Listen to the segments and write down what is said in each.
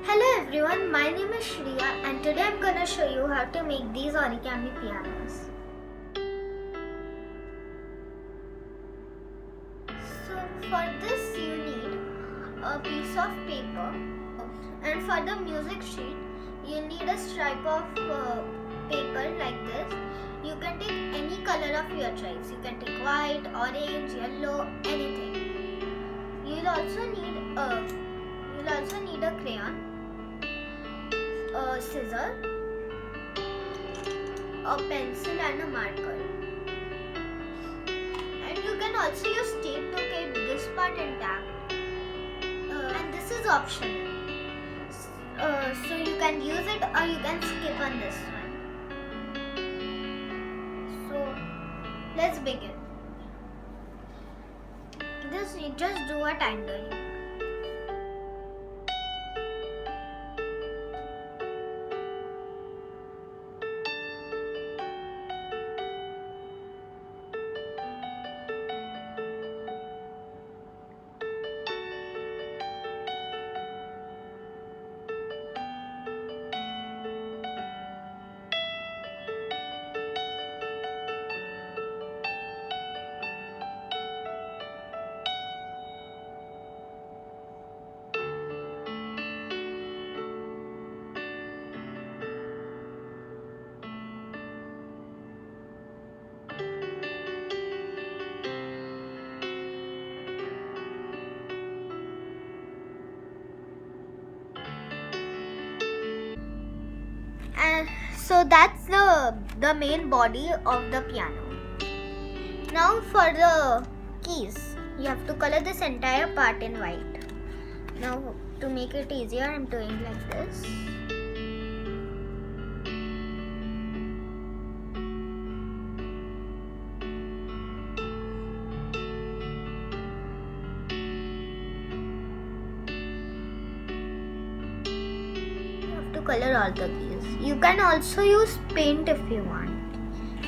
Hello everyone, my name is Shriya and today I'm gonna show you how to make these origami pianos. So for this you need a piece of paper, and for the music sheet you need a stripe of paper like this. You can take any color of your choice. You can take white, orange, yellow, anything. You'll also need a crayon, a scissor, a pencil and a marker. And you can also use tape to keep this part intact. And this is optional. So you can use it or you can skip on this one. So let's begin. Just do what I'm doing. And so that's the main body of the piano. Now for the keys, you have to color this entire part in white. Now to make it easier, I'm doing like this. Color all the keys. You can also use paint if you want.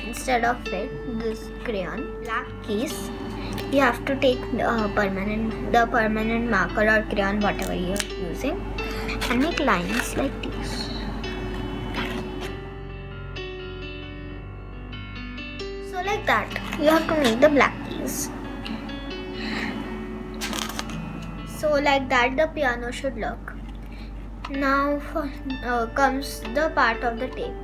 Instead of this crayon, black keys, you have to take the permanent marker or crayon, whatever you are using, and make lines like these. So like that, you have to make the black keys. So like that the piano should look. Now comes the part of the tape.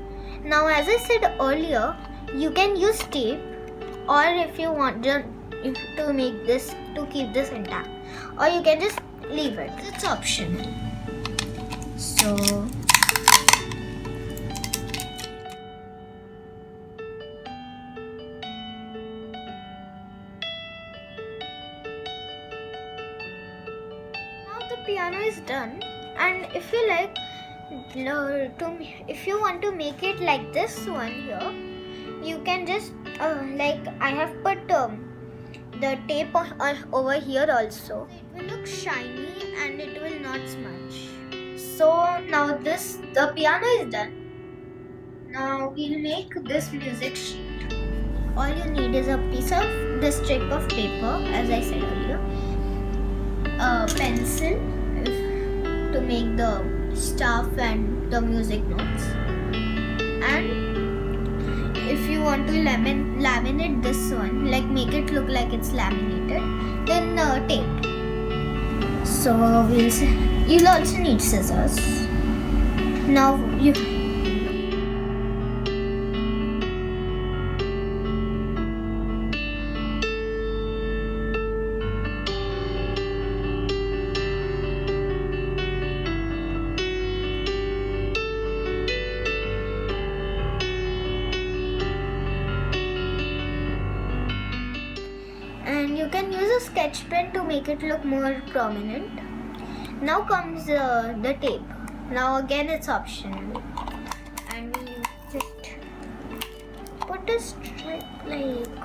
Now as I said earlier, you can use tape, or if you want to make this, to keep this intact, or you can just leave it. It's optional. So now the piano is done. And if you like, if you want to make it like this one here, you can just like I have put the tape over here also. It will look shiny and it will not smudge. So now the piano is done. Now we'll make this music sheet. All you need is a piece of this strip of paper, as I said earlier, a pencil to make the staff and the music notes, and if you want to laminate this one, like make it look like it's laminated, then tape. So you'll also need scissors. Now you can use a sketch pen to make it look more prominent. Now comes the tape. Now again it's optional, and we just put a strip like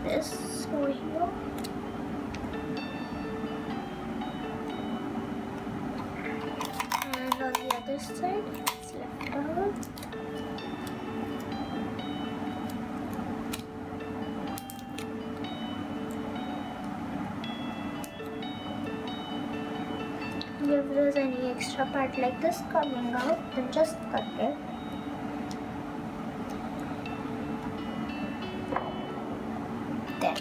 this over here. And on the other side, it's left out. if there's any extra part like this coming out, then just cut it. There.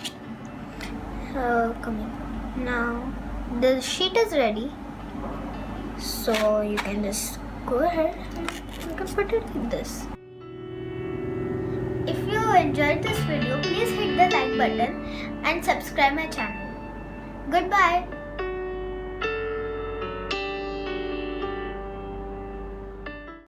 Coming. Now the sheet is ready, so you can just go ahead and you can put it like this. If you enjoyed this video, please hit the like button and subscribe my channel. Goodbye.